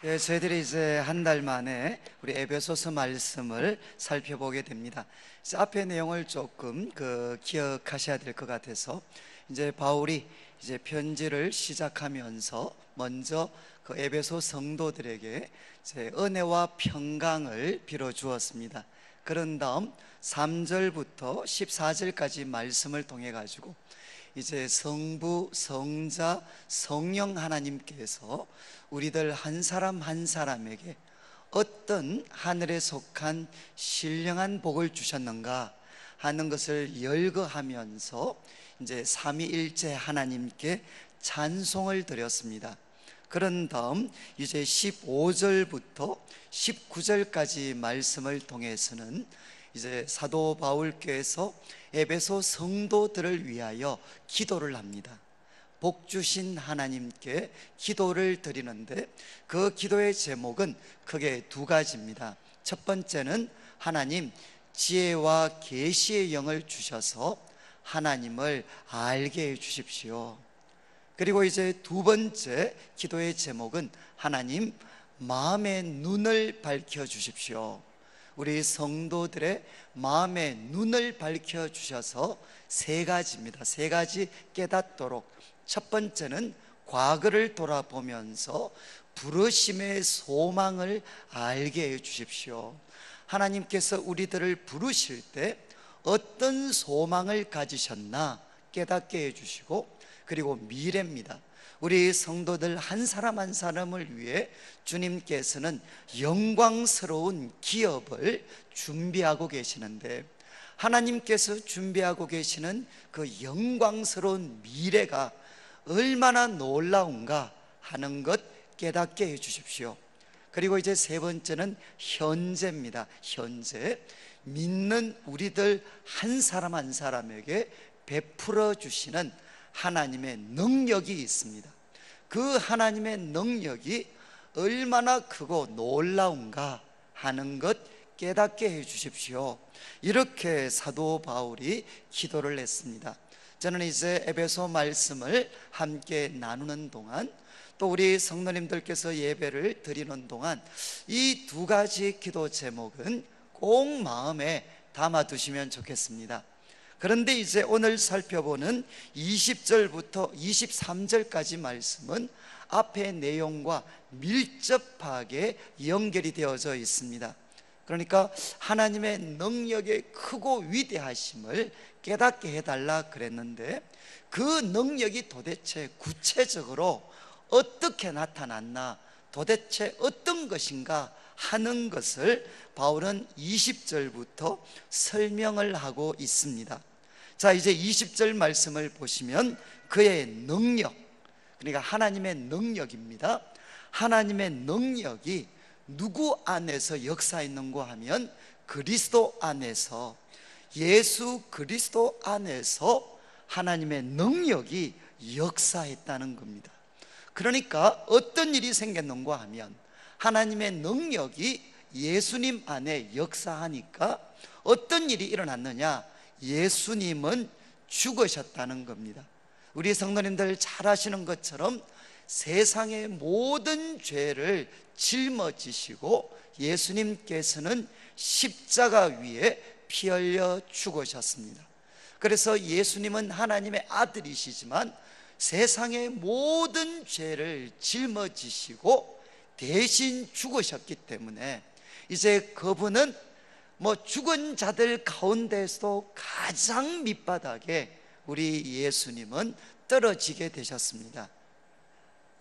예, 저희들이 이제 한 달 만에 우리 에베소서 말씀을 살펴보게 됩니다. 이제 앞의 내용을 조금 기억하셔야 될 것 같아서 이제 바울이 이제 편지를 시작하면서 먼저 그 에베소 성도들에게 이제 은혜와 평강을 빌어 주었습니다. 그런 다음 3절부터 14절까지 말씀을 통해 가지고 이제 성부, 성자, 성령 하나님께서 우리들 한 사람 한 사람에게 어떤 하늘에 속한 신령한 복을 주셨는가 하는 것을 열거하면서 이제 삼위일체 하나님께 찬송을 드렸습니다. 그런 다음 이제 15절부터 19절까지 말씀을 통해서는 이제 사도 바울께서 에베소 성도들을 위하여 기도를 합니다. 복 주신 하나님께 기도를 드리는데 그 기도의 제목은 크게 두 가지입니다. 첫 번째는 하나님 지혜와 계시의 영을 주셔서 하나님을 알게 해 주십시오. 그리고 이제 두 번째 기도의 제목은 하나님 마음의 눈을 밝혀 주십시오. 우리 성도들의 마음의 눈을 밝혀 주셔서 세 가지입니다. 세 가지 깨닫도록. 첫 번째는 과거를 돌아보면서 부르심의 소망을 알게 해 주십시오. 하나님께서 우리들을 부르실 때 어떤 소망을 가지셨나 깨닫게 해 주시고, 그리고 미래입니다. 우리 성도들 한 사람 한 사람을 위해 주님께서는 영광스러운 기업을 준비하고 계시는데, 하나님께서 준비하고 계시는 그 영광스러운 미래가 얼마나 놀라운가 하는 것 깨닫게 해 주십시오. 그리고 이제 세 번째는 현재입니다. 현재 믿는 우리들 한 사람 한 사람에게 베풀어 주시는 하나님의 능력이 있습니다. 그 하나님의 능력이 얼마나 크고 놀라운가 하는 것 깨닫게 해 주십시오. 이렇게 사도 바울이 기도를 했습니다. 저는 이제 에베소 말씀을 함께 나누는 동안, 또 우리 성도님들께서 예배를 드리는 동안 이 두 가지 기도 제목은 꼭 마음에 담아 두시면 좋겠습니다. 그런데 이제 오늘 살펴보는 20절부터 23절까지 말씀은 앞의 내용과 밀접하게 연결이 되어져 있습니다. 그러니까 하나님의 능력의 크고 위대하심을 깨닫게 해달라 그랬는데, 그 능력이 도대체 구체적으로 어떻게 나타났나, 도대체 어떤 것인가 하는 것을 바울은 20절부터 설명을 하고 있습니다. 자, 이제 20절 말씀을 보시면 그의 능력, 그러니까 하나님의 능력입니다. 하나님의 능력이 누구 안에서 역사했는가 하면 그리스도 안에서, 예수 그리스도 안에서 하나님의 능력이 역사했다는 겁니다. 그러니까 어떤 일이 생겼는가 하면 하나님의 능력이 예수님 안에 역사하니까 어떤 일이 일어났느냐, 예수님은 죽으셨다는 겁니다. 우리 성도님들 잘 아시는 것처럼 세상의 모든 죄를 짊어지시고 예수님께서는 십자가 위에 피 흘려 죽으셨습니다. 그래서 예수님은 하나님의 아들이시지만 세상의 모든 죄를 짊어지시고 대신 죽으셨기 때문에 이제 그분은 죽은 자들 가운데서도 가장 밑바닥에 우리 예수님은 떨어지게 되셨습니다.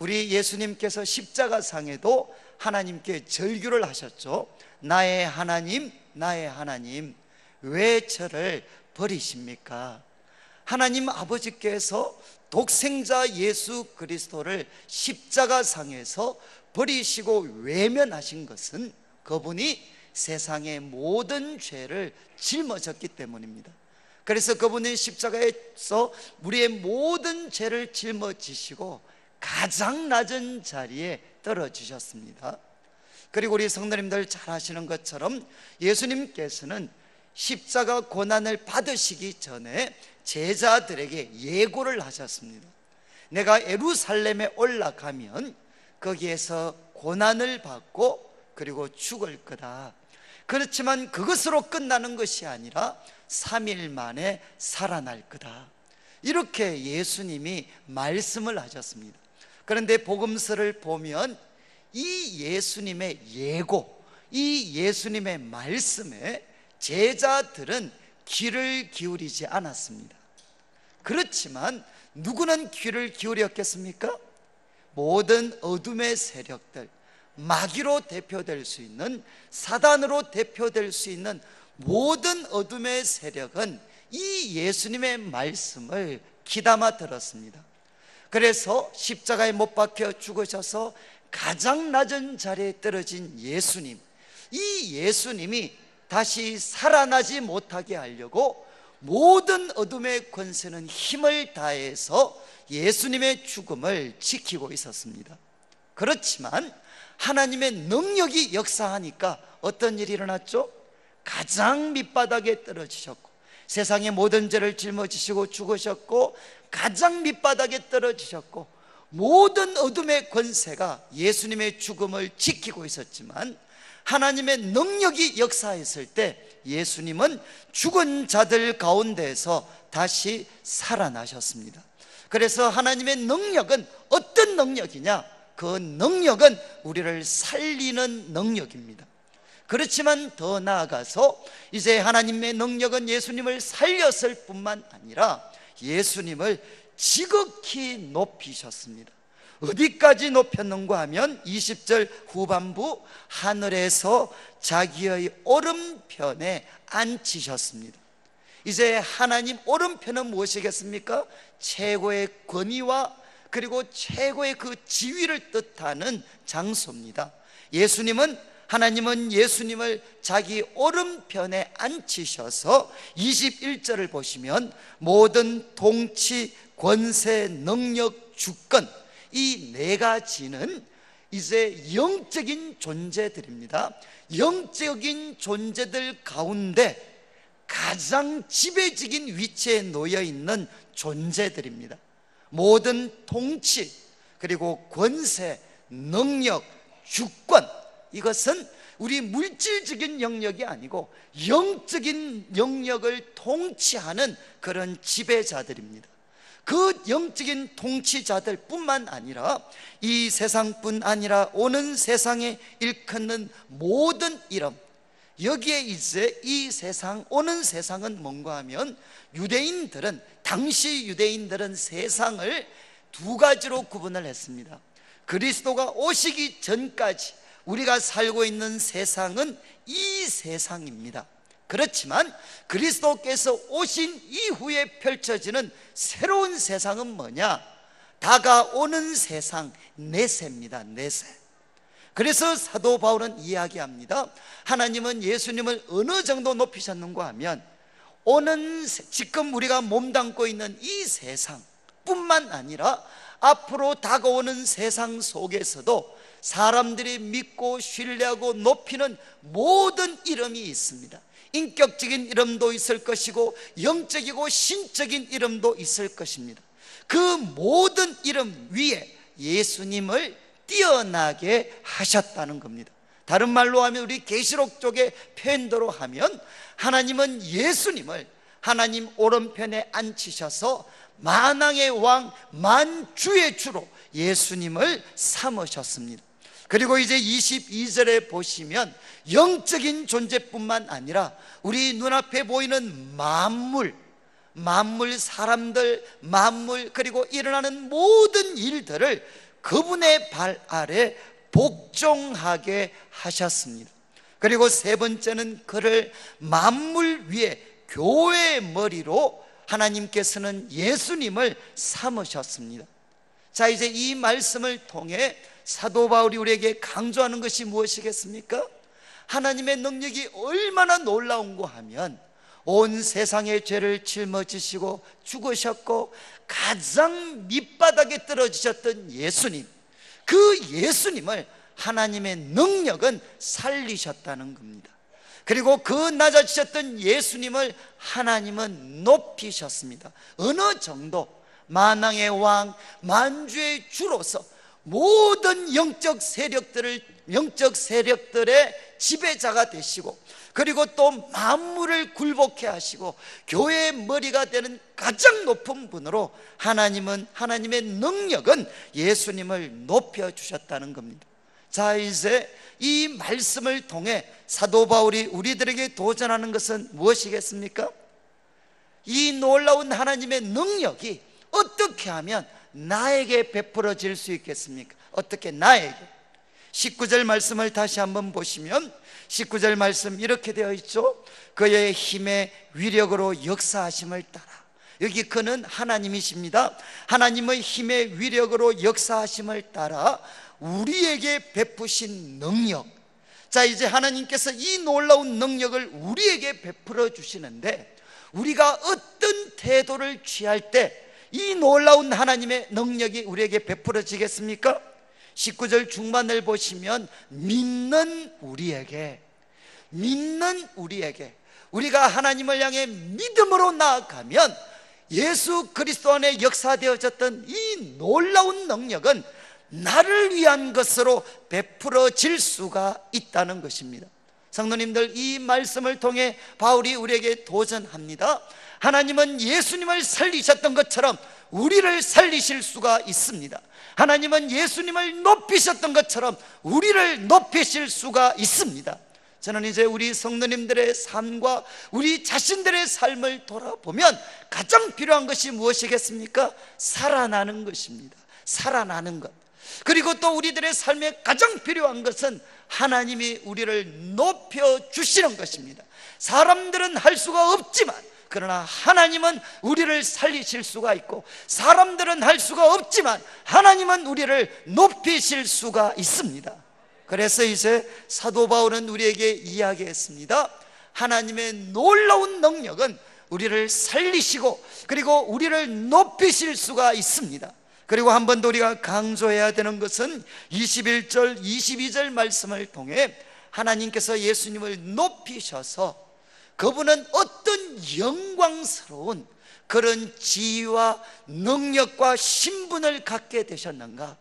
우리 예수님께서 십자가상에도 하나님께 절규를 하셨죠. 나의 하나님, 나의 하나님, 왜 저를 버리십니까? 하나님 아버지께서 독생자 예수 그리스도를 십자가상에서 버리시고 외면하신 것은 그분이 세상의 모든 죄를 짊어졌기 때문입니다. 그래서 그분은 십자가에서 우리의 모든 죄를 짊어지시고 가장 낮은 자리에 떨어지셨습니다. 그리고 우리 성도님들 잘 아시는 것처럼 예수님께서는 십자가 고난을 받으시기 전에 제자들에게 예고를 하셨습니다. 내가 예루살렘에 올라가면 거기에서 고난을 받고 그리고 죽을 거다. 그렇지만 그것으로 끝나는 것이 아니라 3일 만에 살아날 거다. 이렇게 예수님이 말씀을 하셨습니다. 그런데 복음서를 보면 이 예수님의 예고, 이 예수님의 말씀에 제자들은 귀를 기울이지 않았습니다. 그렇지만 누구는 귀를 기울였겠습니까? 모든 어둠의 세력들, 마귀로 대표될 수 있는, 사단으로 대표될 수 있는 모든 어둠의 세력은 이 예수님의 말씀을 귀담아 들었습니다. 그래서 십자가에 못 박혀 죽으셔서 가장 낮은 자리에 떨어진 예수님, 이 예수님이 다시 살아나지 못하게 하려고 모든 어둠의 권세는 힘을 다해서 예수님의 죽음을 지키고 있었습니다. 그렇지만 하나님의 능력이 역사하니까 어떤 일이 일어났죠? 가장 밑바닥에 떨어지셨고, 세상의 모든 죄를 짊어지시고 죽으셨고, 가장 밑바닥에 떨어지셨고, 모든 어둠의 권세가 예수님의 죽음을 지키고 있었지만 하나님의 능력이 역사했을 때 예수님은 죽은 자들 가운데에서 다시 살아나셨습니다. 그래서 하나님의 능력은 어떤 능력이냐? 그 능력은 우리를 살리는 능력입니다. 그렇지만 더 나아가서 이제 하나님의 능력은 예수님을 살렸을 뿐만 아니라 예수님을 지극히 높이셨습니다. 어디까지 높였는가 하면 20절 후반부, 하늘에서 자기의 오른편에 앉히셨습니다. 이제 하나님 오른편은 무엇이겠습니까? 최고의 권위와 그리고 최고의 그 지위를 뜻하는 장소입니다. 하나님은 예수님을 자기 오른편에 앉히셔서 21절을 보시면 모든 통치, 권세, 능력, 주권, 이 네 가지는 이제 영적인 존재들입니다. 영적인 존재들 가운데 가장 지배적인 위치에 놓여 있는 존재들입니다. 모든 통치, 그리고 권세, 능력, 주권, 이것은 우리 물질적인 영역이 아니고 영적인 영역을 통치하는 그런 지배자들입니다. 그 영적인 통치자들 뿐만 아니라 이 세상뿐 아니라 오는 세상에 일컫는 모든 이름, 여기에 이제 이 세상, 오는 세상은 뭔가 하면 당시 유대인들은 세상을 두 가지로 구분을 했습니다. 그리스도가 오시기 전까지 우리가 살고 있는 세상은 이 세상입니다. 그렇지만 그리스도께서 오신 이후에 펼쳐지는 새로운 세상은 뭐냐? 다가오는 세상, 내세입니다. 내세. 그래서 사도 바울은 이야기합니다. 하나님은 예수님을 어느 정도 높이셨는가 하면 지금 우리가 몸담고 있는 이 세상 뿐만 아니라 앞으로 다가오는 세상 속에서도 사람들이 믿고 신뢰하고 높이는 모든 이름이 있습니다. 인격적인 이름도 있을 것이고 영적이고 신적인 이름도 있을 것입니다. 그 모든 이름 위에 예수님을 뛰어나게 하셨다는 겁니다. 다른 말로 하면 우리 계시록 쪽의 표현대로 하면 하나님은 예수님을 하나님 오른편에 앉히셔서 만왕의 왕, 만주의 주로 예수님을 삼으셨습니다. 그리고 이제 22절에 보시면 영적인 존재뿐만 아니라 우리 눈앞에 보이는 만물, 사람들, 그리고 일어나는 모든 일들을 그분의 발 아래 복종하게 하셨습니다. 그리고 세 번째는 그를 만물 위에 교회의 머리로 하나님께서는 예수님을 삼으셨습니다. 자, 이제 이 말씀을 통해 사도 바울이 우리에게 강조하는 것이 무엇이겠습니까? 하나님의 능력이 얼마나 놀라운가 하면 온 세상의 죄를 짊어지시고 죽으셨고 가장 밑바닥에 떨어지셨던 예수님, 그 예수님을 하나님의 능력은 살리셨다는 겁니다. 그리고 그 낮아지셨던 예수님을 하나님은 높이셨습니다. 어느 정도? 만왕의 왕, 만주의 주로서 모든 영적 세력들의 지배자가 되시고, 그리고 또 만물을 굴복케 하시고 교회의 머리가 되는 가장 높은 분으로 하나님의 능력은 예수님을 높여주셨다는 겁니다. 자, 이제 이 말씀을 통해 사도 바울이 우리들에게 도전하는 것은 무엇이겠습니까? 이 놀라운 하나님의 능력이 어떻게 하면 나에게 베풀어질 수 있겠습니까? 어떻게 나에게? 19절 말씀을 다시 한번 보시면 19절 말씀 이렇게 되어 있죠. 그의 힘의 위력으로 역사하심을 따라. 여기 그는 하나님이십니다. 하나님의 힘의 위력으로 역사하심을 따라 우리에게 베푸신 능력. 자, 이제 하나님께서 이 놀라운 능력을 우리에게 베풀어 주시는데, 우리가 어떤 태도를 취할 때 이 놀라운 하나님의 능력이 우리에게 베풀어지겠습니까? 19절 중반을 보시면 믿는 우리에게, 우리가 하나님을 향해 믿음으로 나아가면 예수 그리스도 안에 역사되어졌던 이 놀라운 능력은 나를 위한 것으로 베풀어질 수가 있다는 것입니다. 성도님들, 이 말씀을 통해 바울이 우리에게 도전합니다. 하나님은 예수님을 살리셨던 것처럼 우리를 살리실 수가 있습니다. 하나님은 예수님을 높이셨던 것처럼 우리를 높이실 수가 있습니다. 저는 이제 우리 성도님들의 삶과 우리 자신들의 삶을 돌아보면 가장 필요한 것이 무엇이겠습니까? 살아나는 것입니다. 살아나는 것. 그리고 또 우리들의 삶에 가장 필요한 것은 하나님이 우리를 높여주시는 것입니다. 사람들은 할 수가 없지만, 그러나 하나님은 우리를 살리실 수가 있고, 사람들은 할 수가 없지만 하나님은 우리를 높이실 수가 있습니다. 그래서 이제 사도 바울은 우리에게 이야기했습니다. 하나님의 놀라운 능력은 우리를 살리시고 그리고 우리를 높이실 수가 있습니다. 그리고 한 번 더 우리가 강조해야 되는 것은 21절, 22절 말씀을 통해 하나님께서 예수님을 높이셔서 그분은 어떤 영광스러운 그런 지위와 능력과 신분을 갖게 되셨는가,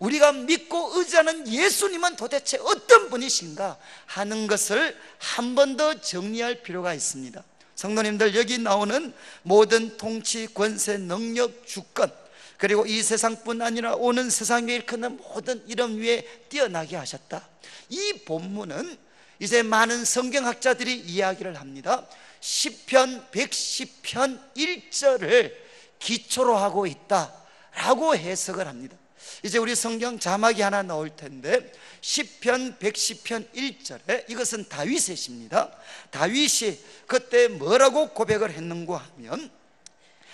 우리가 믿고 의지하는 예수님은 도대체 어떤 분이신가 하는 것을 한 번 더 정리할 필요가 있습니다. 성도님들, 여기 나오는 모든 통치, 권세, 능력, 주권, 그리고 이 세상뿐 아니라 오는 세상에 일컫는 모든 이름 위에 뛰어나게 하셨다. 이 본문은 이제 많은 성경학자들이 이야기를 합니다. 시편 110편 1절을 기초로 하고 있다라고 해석을 합니다. 이제 우리 성경 자막이 하나 나올 텐데, 시편 110편 1절에 이것은 다윗의 시입니다. 다윗이 그때 뭐라고 고백을 했는가 하면,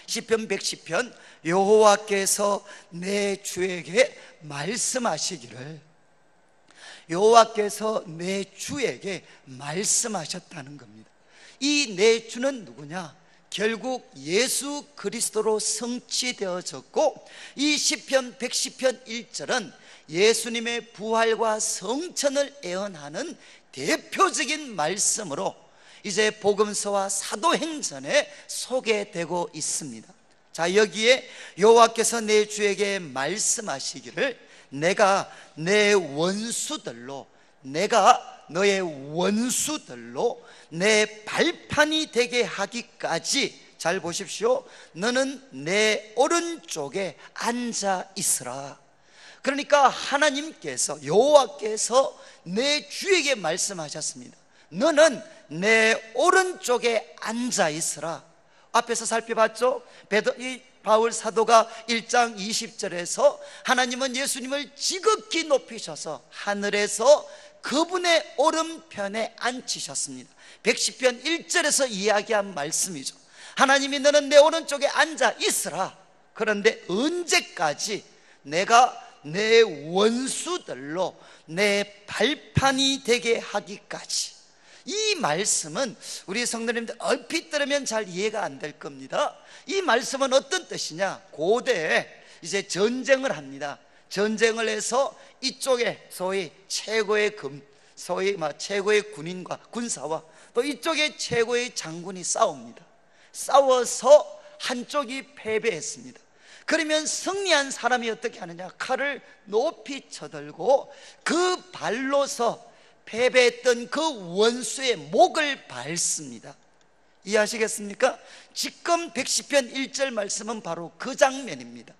시편 110편, 여호와께서 내 주에게 말씀하시기를, 여호와께서 내 주에게 말씀하셨다는 겁니다. 이 내 주는 누구냐? 결국 예수 그리스도로 성취되어졌고, 이 시편 110편 1절은 예수님의 부활과 성천을 예언하는 대표적인 말씀으로 이제 복음서와 사도행전에 소개되고 있습니다. 자, 여기에 여호와께서 내 주에게 말씀하시기를, 내가 내 원수들로, 내가 너의 원수들로 내 발판이 되게 하기까지, 잘 보십시오, 너는 내 오른쪽에 앉아 있으라. 그러니까 하나님께서, 여호와께서 내 주에게 말씀하셨습니다. 너는 내 오른쪽에 앉아 있으라. 앞에서 살펴봤죠? 바울 사도가 1장 20절에서 하나님은 예수님을 지극히 높이셔서 하늘에서 그분의 오른편에 앉히셨습니다. 110편 1절에서 이야기한 말씀이죠. 하나님이 너는 내 오른쪽에 앉아 있으라. 그런데 언제까지? 내가 내 원수들로 내 발판이 되게 하기까지. 이 말씀은 우리 성도님들 얼핏 들으면 잘 이해가 안 될 겁니다. 이 말씀은 어떤 뜻이냐? 고대에 이제 전쟁을 합니다. 전쟁을 해서 이쪽에 소위 최고의 최고의 군인과 군사와 또 이쪽에 최고의 장군이 싸웁니다. 싸워서 한쪽이 패배했습니다. 그러면 승리한 사람이 어떻게 하느냐? 칼을 높이 쳐들고 그 발로서 패배했던 그 원수의 목을 밟습니다. 이해하시겠습니까? 지금 110편 1절 말씀은 바로 그 장면입니다.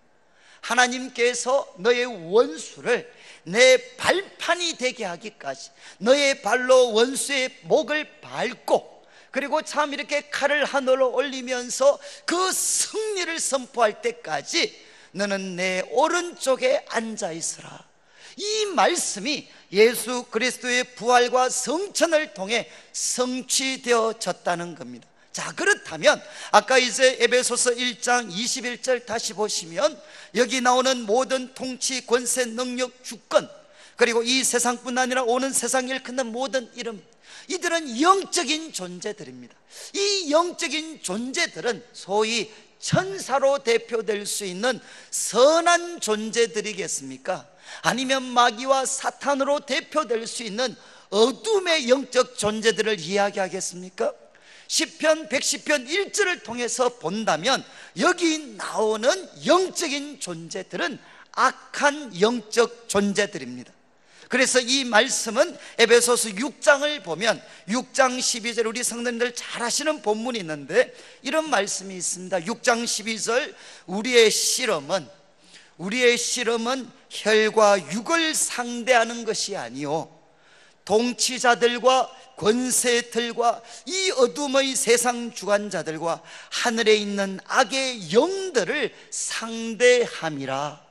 하나님께서 너의 원수를 내 발판이 되게 하기까지 너의 발로 원수의 목을 밟고, 그리고 참 이렇게 칼을 하늘로 올리면서 그 승리를 선포할 때까지 너는 내 오른쪽에 앉아 있으라. 이 말씀이 예수 그리스도의 부활과 성천을 통해 성취되어졌다는 겁니다. 자, 그렇다면 아까 이제 에베소서 1장 21절 다시 보시면 여기 나오는 모든 통치, 권세, 능력, 주권, 그리고 이 세상뿐 아니라 오는 세상을 일컫는 모든 이름, 이들은 영적인 존재들입니다. 이 영적인 존재들은 소위 천사로 대표될 수 있는 선한 존재들이겠습니까? 아니면 마귀와 사탄으로 대표될 수 있는 어둠의 영적 존재들을 이야기하겠습니까? 시편 110편 1절을 통해서 본다면 여기 나오는 영적인 존재들은 악한 영적 존재들입니다. 그래서 이 말씀은 에베소서 6장을 보면 6장 12절, 우리 성도님들 잘 아시는 본문이 있는데 이런 말씀이 있습니다. 6장 12절, 우리의 실험은 혈과 육을 상대하는 것이 아니요 통치자들과 권세들과 이 어둠의 세상 주관자들과 하늘에 있는 악의 영들을 상대함이라.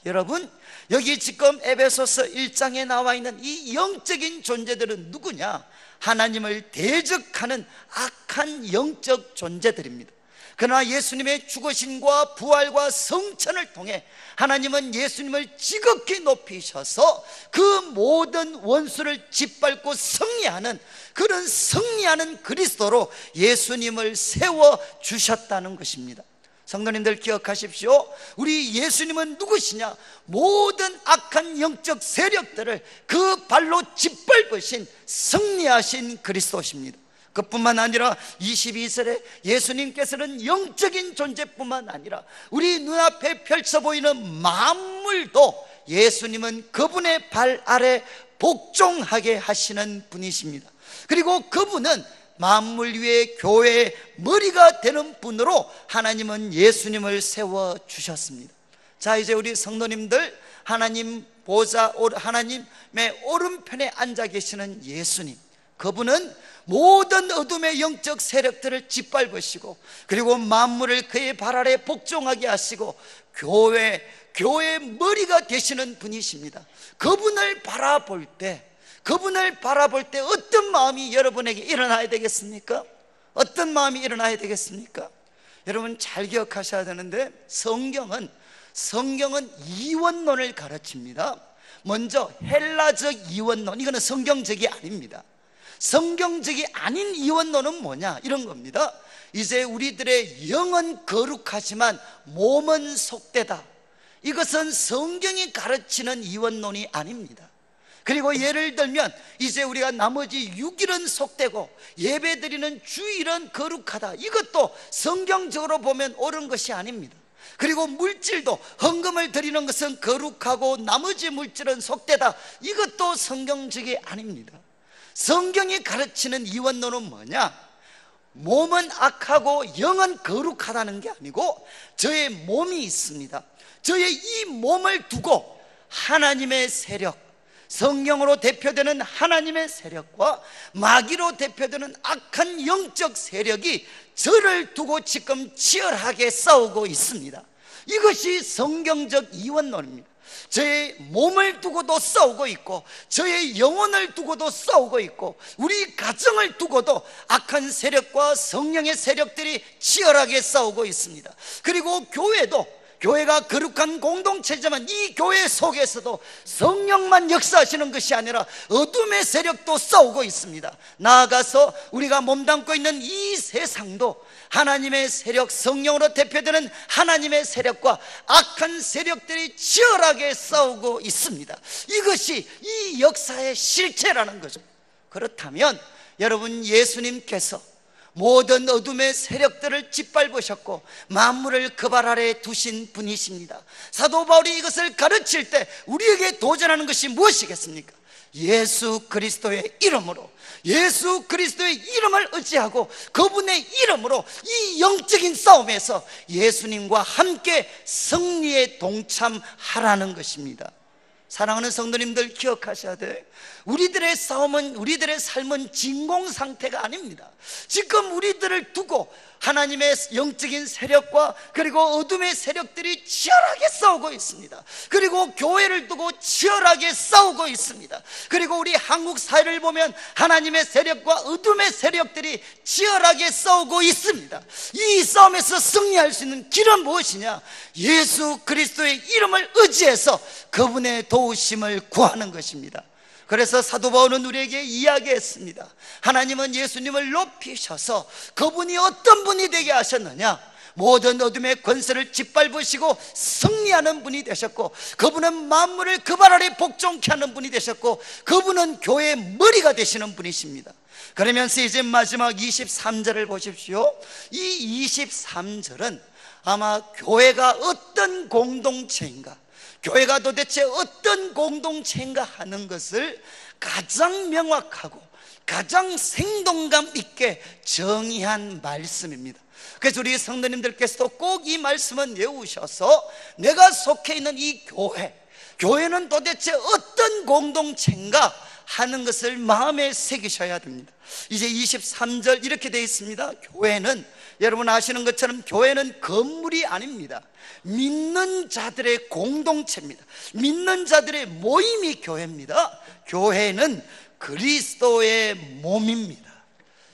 여러분, 여기 지금 에베소서 1장에 나와 있는 이 영적인 존재들은 누구냐? 하나님을 대적하는 악한 영적 존재들입니다. 그러나 예수님의 죽으심과 부활과 성천을 통해 하나님은 예수님을 지극히 높이셔서 그 모든 원수를 짓밟고 승리하는, 그런 승리하는 그리스도로 예수님을 세워주셨다는 것입니다. 성도님들 기억하십시오. 우리 예수님은 누구시냐? 모든 악한 영적 세력들을 그 발로 짓밟으신 승리하신 그리스도십니다. 그뿐만 아니라 22절에 예수님께서는 영적인 존재뿐만 아니라 우리 눈앞에 펼쳐 보이는 만물도 예수님은 그분의 발 아래 복종하게 하시는 분이십니다. 그리고 그분은 만물 위에 교회의 머리가 되는 분으로 하나님은 예수님을 세워주셨습니다. 자, 이제 우리 성도님들, 하나님 보좌, 하나님의 오른편에 앉아 계시는 예수님, 그분은 모든 어둠의 영적 세력들을 짓밟으시고 그리고 만물을 그의 발 아래 복종하게 하시고 교회의 머리가 되시는 분이십니다. 그분을 바라볼 때 어떤 마음이 여러분에게 일어나야 되겠습니까? 어떤 마음이 일어나야 되겠습니까? 여러분 잘 기억하셔야 되는데 성경은 이원론을 가르칩니다. 먼저 헬라적 이원론, 이거는 성경적이 아닙니다. 성경적이 아닌 이원론은 뭐냐? 이런 겁니다. 이제 우리들의 영은 거룩하지만 몸은 속되다. 이것은 성경이 가르치는 이원론이 아닙니다. 그리고 예를 들면 이제 우리가 나머지 6일은 속되고 예배드리는 주일은 거룩하다. 이것도 성경적으로 보면 옳은 것이 아닙니다. 그리고 물질도 헌금을 드리는 것은 거룩하고 나머지 물질은 속되다. 이것도 성경적이 아닙니다. 성경이 가르치는 이원론은 뭐냐? 몸은 악하고 영은 거룩하다는 게 아니고 저의 몸이 있습니다. 저의 이 몸을 두고 하나님의 세력, 성경으로 대표되는 하나님의 세력과 마귀로 대표되는 악한 영적 세력이 저를 두고 지금 치열하게 싸우고 있습니다. 이것이 성경적 이원론입니다. 저의 몸을 두고도 싸우고 있고 저의 영혼을 두고도 싸우고 있고 우리 가정을 두고도 악한 세력과 성령의 세력들이 치열하게 싸우고 있습니다. 그리고 교회가 거룩한 공동체지만 이 교회 속에서도 성령만 역사하시는 것이 아니라 어둠의 세력도 싸우고 있습니다. 나아가서 우리가 몸담고 있는 이 세상도 하나님의 세력, 성령으로 대표되는 하나님의 세력과 악한 세력들이 치열하게 싸우고 있습니다. 이것이 이 역사의 실체라는 거죠. 그렇다면 여러분, 예수님께서 모든 어둠의 세력들을 짓밟으셨고 만물을 그 발 아래에 두신 분이십니다. 사도 바울이 이것을 가르칠 때 우리에게 도전하는 것이 무엇이겠습니까? 예수 그리스도의 이름으로, 예수 그리스도의 이름을 의지하고 그분의 이름으로 이 영적인 싸움에서 예수님과 함께 승리에 동참하라는 것입니다. 사랑하는 성도님들, 기억하셔야 돼요. 우리들의 싸움은, 우리들의 삶은 진공 상태가 아닙니다. 지금 우리들을 두고 하나님의 영적인 세력과 그리고 어둠의 세력들이 치열하게 싸우고 있습니다. 그리고 교회를 두고 치열하게 싸우고 있습니다. 그리고 우리 한국 사회를 보면 하나님의 세력과 어둠의 세력들이 치열하게 싸우고 있습니다. 이 싸움에서 승리할 수 있는 길은 무엇이냐? 예수 그리스도의 이름을 의지해서 그분의 도우심을 구하는 것입니다. 그래서 사도 바울은 우리에게 이야기했습니다. 하나님은 예수님을 높이셔서 그분이 어떤 분이 되게 하셨느냐? 모든 어둠의 권세를 짓밟으시고 승리하는 분이 되셨고, 그분은 만물을 그 발 아래 복종케 하는 분이 되셨고, 그분은 교회의 머리가 되시는 분이십니다. 그러면서 이제 마지막 23절을 보십시오. 이 23절은 아마 교회가 어떤 공동체인가, 교회가 도대체 어떤 공동체인가 하는 것을 가장 명확하고 가장 생동감 있게 정의한 말씀입니다. 그래서 우리 성도님들께서도 꼭 이 말씀은 외우셔서 내가 속해 있는 이 교회는 도대체 어떤 공동체인가 하는 것을 마음에 새기셔야 됩니다. 이제 23절 이렇게 되어 있습니다. 교회는, 여러분 아시는 것처럼 교회는 건물이 아닙니다. 믿는 자들의 공동체입니다. 믿는 자들의 모임이 교회입니다. 교회는 그리스도의 몸입니다.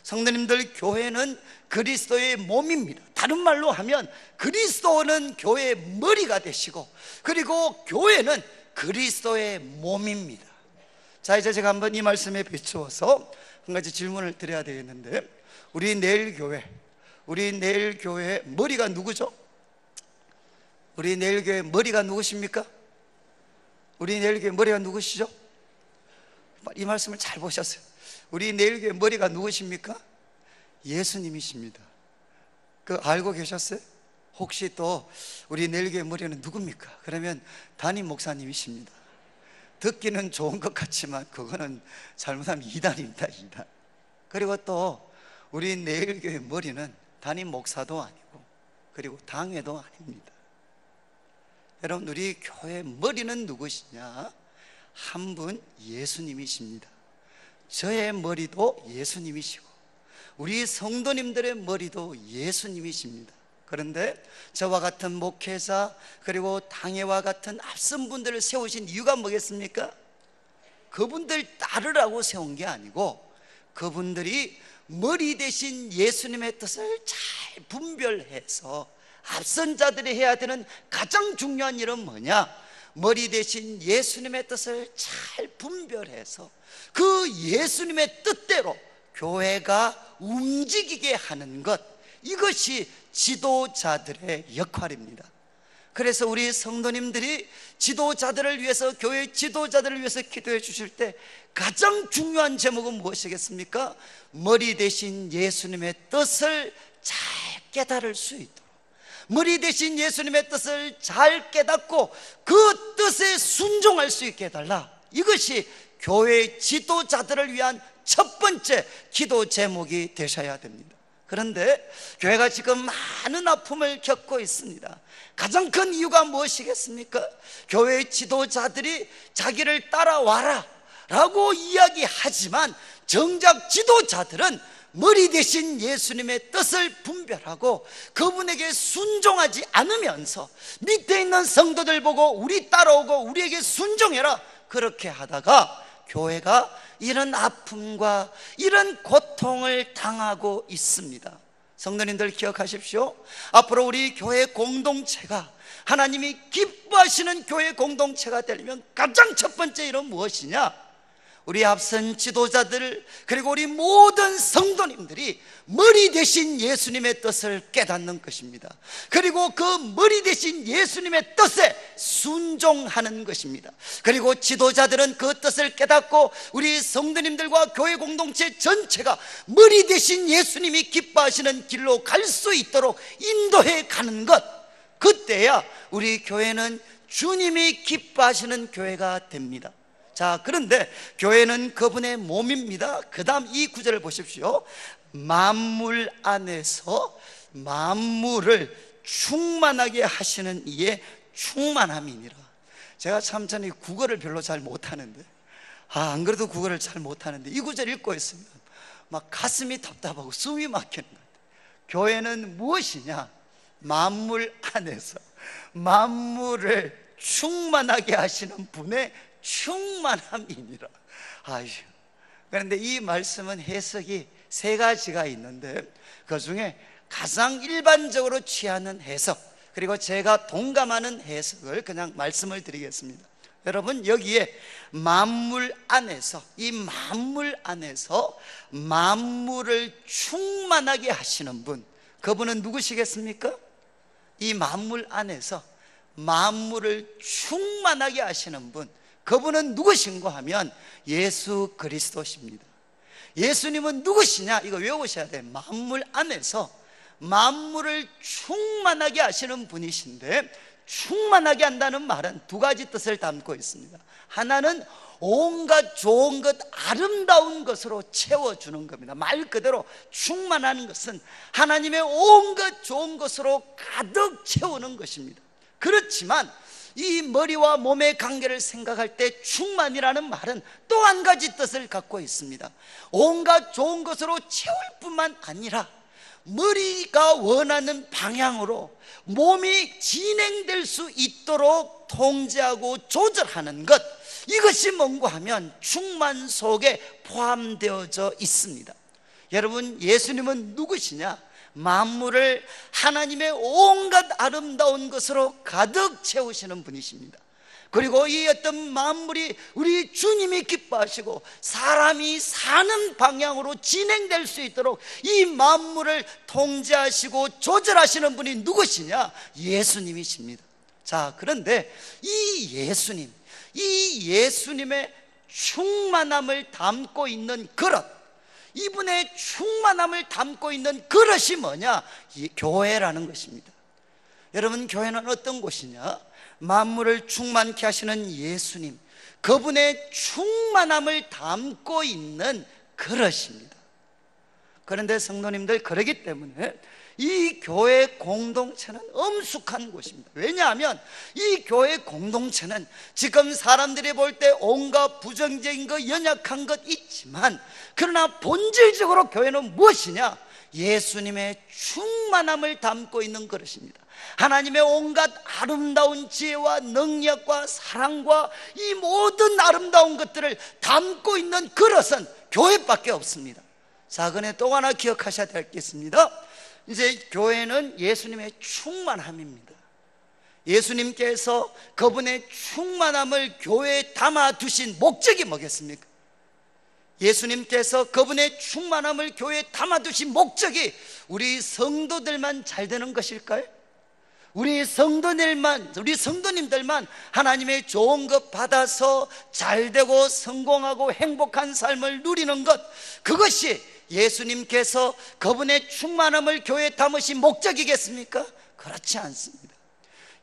성도님들, 교회는 그리스도의 몸입니다. 다른 말로 하면 그리스도는 교회의 머리가 되시고, 그리고 교회는 그리스도의 몸입니다. 자, 이제 제가 한번 이 말씀에 비추어서 한 가지 질문을 드려야 되겠는데, 우리 내일 교회 머리가 누구죠? 우리 내일 교회 머리가 누구십니까? 우리 내일 교회 머리가 누구시죠? 이 말씀을 잘 보셨어요. 우리 내일 교회 머리가 누구십니까? 예수님이십니다. 그 알고 계셨어요? 혹시 또 우리 내일 교회 머리는 누굽니까? 그러면 담임 목사님이십니다. 듣기는 좋은 것 같지만 그거는 잘못하면 이단입니다, 이단. 그리고 또 우리 내일 교회 머리는 담임 목사도 아니고 그리고 당회도 아닙니다. 여러분, 우리 교회 머리는 누구시냐? 한 분, 예수님이십니다. 저의 머리도 예수님이시고 우리 성도님들의 머리도 예수님이십니다. 그런데 저와 같은 목회자 그리고 당회와 같은 앞선 분들을 세우신 이유가 뭐겠습니까? 그분들 따르라고 세운 게 아니고 그분들이 머리 대신 예수님의 뜻을 잘 분별해서 앞선 자들이 해야 되는 가장 중요한 일은 뭐냐? 머리 대신 예수님의 뜻을 잘 분별해서 그 예수님의 뜻대로 교회가 움직이게 하는 것, 이것이 지도자들의 역할입니다. 그래서 우리 성도님들이 지도자들을 위해서, 교회 지도자들을 위해서 기도해 주실 때 가장 중요한 제목은 무엇이겠습니까? 머리 대신 예수님의 뜻을 잘 깨달을 수 있도록, 머리 대신 예수님의 뜻을 잘 깨닫고 그 뜻에 순종할 수 있게 해달라. 이것이 교회 지도자들을 위한 첫 번째 기도 제목이 되셔야 됩니다. 그런데 교회가 지금 많은 아픔을 겪고 있습니다. 가장 큰 이유가 무엇이겠습니까? 교회 지도자들이 자기를 따라와라 라고 이야기하지만 정작 지도자들은 머리 대신 예수님의 뜻을 분별하고 그분에게 순종하지 않으면서 밑에 있는 성도들 보고 우리 따라오고 우리에게 순종해라, 그렇게 하다가 교회가 이런 아픔과 이런 고통을 당하고 있습니다. 성도님들 기억하십시오. 앞으로 우리 교회 공동체가 하나님이 기뻐하시는 교회 공동체가 되려면 가장 첫 번째 일은 무엇이냐? 우리 앞선 지도자들 그리고 우리 모든 성도님들이 머리 대신 예수님의 뜻을 깨닫는 것입니다. 그리고 그 머리 대신 예수님의 뜻에 순종하는 것입니다. 그리고 지도자들은 그 뜻을 깨닫고 우리 성도님들과 교회 공동체 전체가 머리 대신 예수님이 기뻐하시는 길로 갈 수 있도록 인도해 가는 것, 그때야 우리 교회는 주님이 기뻐하시는 교회가 됩니다. 자, 그런데 교회는 그분의 몸입니다. 그 다음 이 구절을 보십시오. 만물 안에서 만물을 충만하게 하시는 이의 충만함이니라. 제가 참 전에 국어를 별로 잘 못하는데, 안 그래도 국어를 잘 못하는데 이 구절 읽고 있으면 막 가슴이 답답하고 숨이 막히는 것 같아요. 교회는 무엇이냐? 만물 안에서 만물을 충만하게 하시는 분의 충만함이니라. 그런데 이 말씀은 해석이 세 가지가 있는데 그 중에 가장 일반적으로 취하는 해석, 그리고 제가 동감하는 해석을 그냥 말씀을 드리겠습니다. 여러분, 여기에 만물 안에서, 이 만물 안에서 만물을 충만하게 하시는 분, 그분은 누구시겠습니까? 이 만물 안에서 만물을 충만하게 하시는 분, 그분은 누구신가 하면 예수 그리스도십니다. 예수님은 누구시냐? 이거 외우셔야 돼요. 만물 안에서 만물을 충만하게 하시는 분이신데, 충만하게 한다는 말은 두 가지 뜻을 담고 있습니다. 하나는 온갖 좋은 것, 아름다운 것으로 채워주는 겁니다. 말 그대로 충만하는 것은 하나님의 온갖 좋은 것으로 가득 채우는 것입니다. 그렇지만 이 머리와 몸의 관계를 생각할 때 충만이라는 말은 또 한 가지 뜻을 갖고 있습니다. 온갖 좋은 것으로 채울 뿐만 아니라 머리가 원하는 방향으로 몸이 진행될 수 있도록 통제하고 조절하는 것, 이것이 뭔가 하면 충만 속에 포함되어져 있습니다. 여러분, 예수님은 누구시냐? 만물을 하나님의 온갖 아름다운 것으로 가득 채우시는 분이십니다. 그리고 이 어떤 만물이 우리 주님이 기뻐하시고 사람이 사는 방향으로 진행될 수 있도록 이 만물을 통제하시고 조절하시는 분이 누구시냐? 예수님이십니다. 자, 그런데 이 예수님, 이 예수님의 충만함을 담고 있는 그릇, 이분의 충만함을 담고 있는 그릇이 뭐냐? 이 교회라는 것입니다. 여러분, 교회는 어떤 곳이냐? 만물을 충만케 하시는 예수님, 그분의 충만함을 담고 있는 그릇입니다. 그런데 성도님들, 그러기 때문에 이 교회 공동체는 엄숙한 곳입니다. 왜냐하면 이 교회 공동체는 지금 사람들이 볼 때 온갖 부정적인 것, 연약한 것 있지만, 그러나 본질적으로 교회는 무엇이냐? 예수님의 충만함을 담고 있는 그릇입니다. 하나님의 온갖 아름다운 지혜와 능력과 사랑과 이 모든 아름다운 것들을 담고 있는 그릇은 교회밖에 없습니다. 자, 그런데 또 하나 기억하셔야 되겠습니다. 이제 교회는 예수님의 충만함입니다. 예수님께서 그분의 충만함을 교회에 담아 두신 목적이 뭐겠습니까? 예수님께서 그분의 충만함을 교회에 담아 두신 목적이 우리 성도들만 잘 되는 것일까요? 우리 성도님들만 하나님의 좋은 것 받아서 잘 되고 성공하고 행복한 삶을 누리는 것, 그것이 예수님께서 그분의 충만함을 교회에 담으신 목적이겠습니까? 그렇지 않습니다.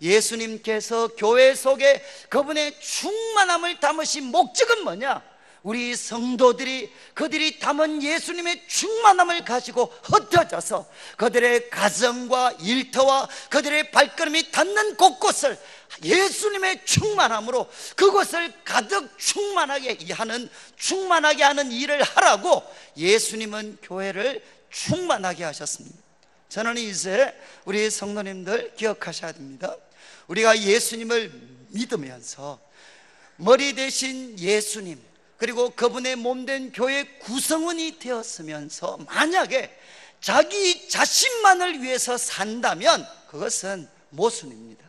예수님께서 교회 속에 그분의 충만함을 담으신 목적은 뭐냐? 우리 성도들이 그들이 담은 예수님의 충만함을 가지고 흩어져서 그들의 가정과 일터와 그들의 발걸음이 닿는 곳곳을 예수님의 충만함으로 그것을 가득 충만하게 하는 일을 하라고 예수님은 교회를 충만하게 하셨습니다. 저는 이제 우리 성도님들 기억하셔야 됩니다. 우리가 예수님을 믿으면서 머리 대신 예수님, 그리고 그분의 몸된 교회 구성원이 되었으면서 만약에 자기 자신만을 위해서 산다면 그것은 모순입니다.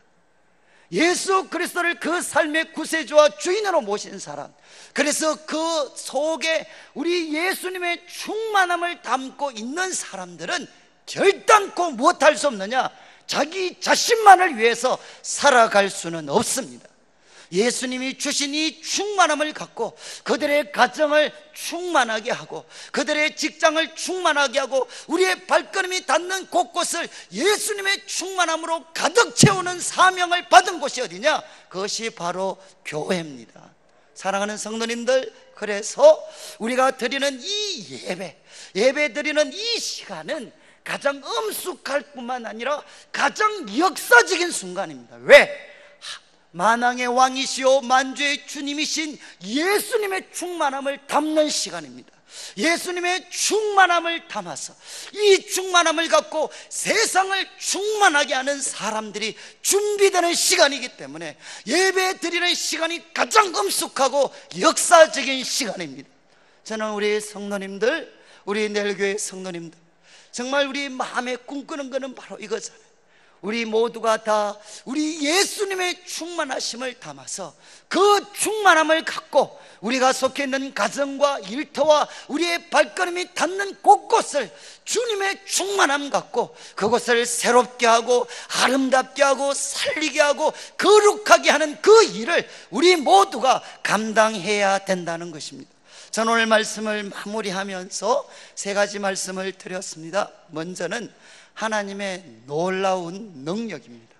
예수 그리스도를 그 삶의 구세주와 주인으로 모신 사람, 그래서 그 속에 우리 예수님의 충만함을 담고 있는 사람들은 결단코 무엇할 수 없느냐? 자기 자신만을 위해서 살아갈 수는 없습니다. 예수님이 주신 이 충만함을 갖고 그들의 가정을 충만하게 하고 그들의 직장을 충만하게 하고 우리의 발걸음이 닿는 곳곳을 예수님의 충만함으로 가득 채우는 사명을 받은 곳이 어디냐? 그것이 바로 교회입니다. 사랑하는 성도님들, 그래서 우리가 드리는 이 예배 드리는 이 시간은 가장 엄숙할 뿐만 아니라 가장 역사적인 순간입니다. 왜? 만왕의 왕이시오 만주의 주님이신 예수님의 충만함을 담는 시간입니다. 예수님의 충만함을 담아서 이 충만함을 갖고 세상을 충만하게 하는 사람들이 준비되는 시간이기 때문에 예배 드리는 시간이 가장 엄숙하고 역사적인 시간입니다. 저는 우리 성도님들, 우리 내일교회 성도님들, 정말 우리 마음에 꿈꾸는 것은 바로 이거잖아요. 우리 모두가 다 우리 예수님의 충만하심을 담아서 그 충만함을 갖고 우리가 속해 있는 가정과 일터와 우리의 발걸음이 닿는 곳곳을 주님의 충만함 갖고 그곳을 새롭게 하고 아름답게 하고 살리게 하고 거룩하게 하는 그 일을 우리 모두가 감당해야 된다는 것입니다. 저는 오늘 말씀을 마무리하면서 세 가지 말씀을 드렸습니다. 먼저는 하나님의 놀라운 능력입니다.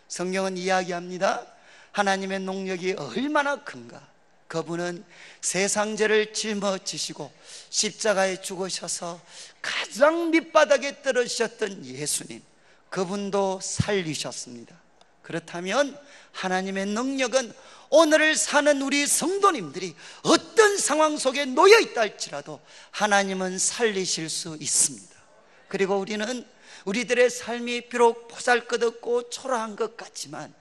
성경은 이야기합니다. 하나님의 능력이 얼마나 큰가. 그분은 세상 죄를 짊어지시고 십자가에 죽으셔서 가장 밑바닥에 떨어지셨던 예수님, 그분도 살리셨습니다. 그렇다면 하나님의 능력은 오늘을 사는 우리 성도님들이 어떤 상황 속에 놓여 있다 할지라도 하나님은 살리실 수 있습니다. 그리고 우리들의 삶이 비록 보잘것없고 초라한 것 같지만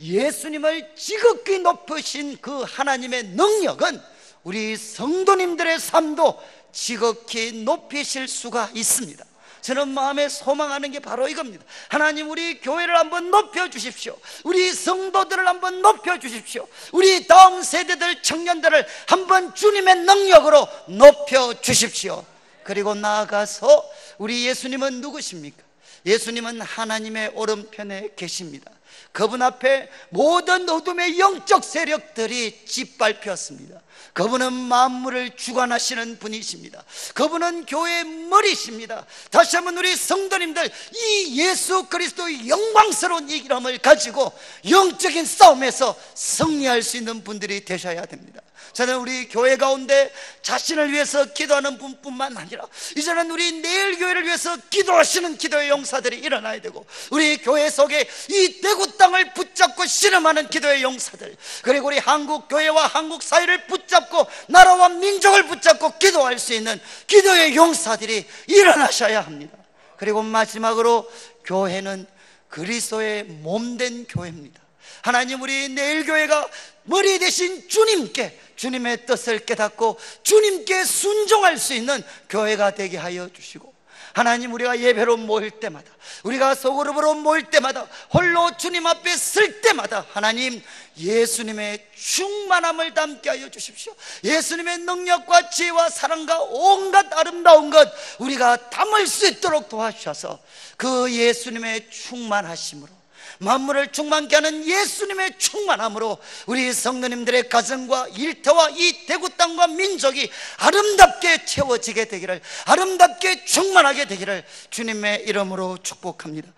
예수님을 지극히 높으신 그 하나님의 능력은 우리 성도님들의 삶도 지극히 높이실 수가 있습니다. 저는 마음에 소망하는 게 바로 이겁니다. 하나님, 우리 교회를 한번 높여주십시오. 우리 성도들을 한번 높여주십시오. 우리 다음 세대들, 청년들을 한번 주님의 능력으로 높여주십시오. 그리고 나아가서 우리 예수님은 누구십니까? 예수님은 하나님의 오른편에 계십니다. 그분 앞에 모든 어둠의 영적 세력들이 짓밟혔습니다. 그분은 만물을 주관하시는 분이십니다. 그분은 교회의 머리십니다. 다시 한번 우리 성도님들, 이 예수 그리스도의 영광스러운 이름을 가지고 영적인 싸움에서 승리할 수 있는 분들이 되셔야 됩니다. 저는 우리 교회 가운데 자신을 위해서 기도하는 분뿐만 아니라 이제는 우리 내일 교회를 위해서 기도하시는 기도의 용사들이 일어나야 되고, 우리 교회 속에 이 대구 땅을 붙잡고 씨름하는 기도의 용사들, 그리고 우리 한국 교회와 한국 사회를 붙잡고 나라와 민족을 붙잡고 기도할 수 있는 기도의 용사들이 일어나셔야 합니다. 그리고 마지막으로 교회는 그리스도의 몸된 교회입니다. 하나님, 우리 내일 교회가 머리 대신 주님께, 주님의 뜻을 깨닫고 주님께 순종할 수 있는 교회가 되게 하여 주시고, 하나님, 우리가 예배로 모일 때마다, 우리가 소그룹으로 모일 때마다, 홀로 주님 앞에 쓸 때마다 하나님 예수님의 충만함을 담게 하여 주십시오. 예수님의 능력과 지혜와 사랑과 온갖 아름다운 것 우리가 담을 수 있도록 도와주셔서 그 예수님의 충만하심으로, 만물을 충만케 하는 예수님의 충만함으로 우리 성도님들의 가정과 일터와 이 대구 땅과 민족이 아름답게 채워지게 되기를, 아름답게 충만하게 되기를 주님의 이름으로 축복합니다.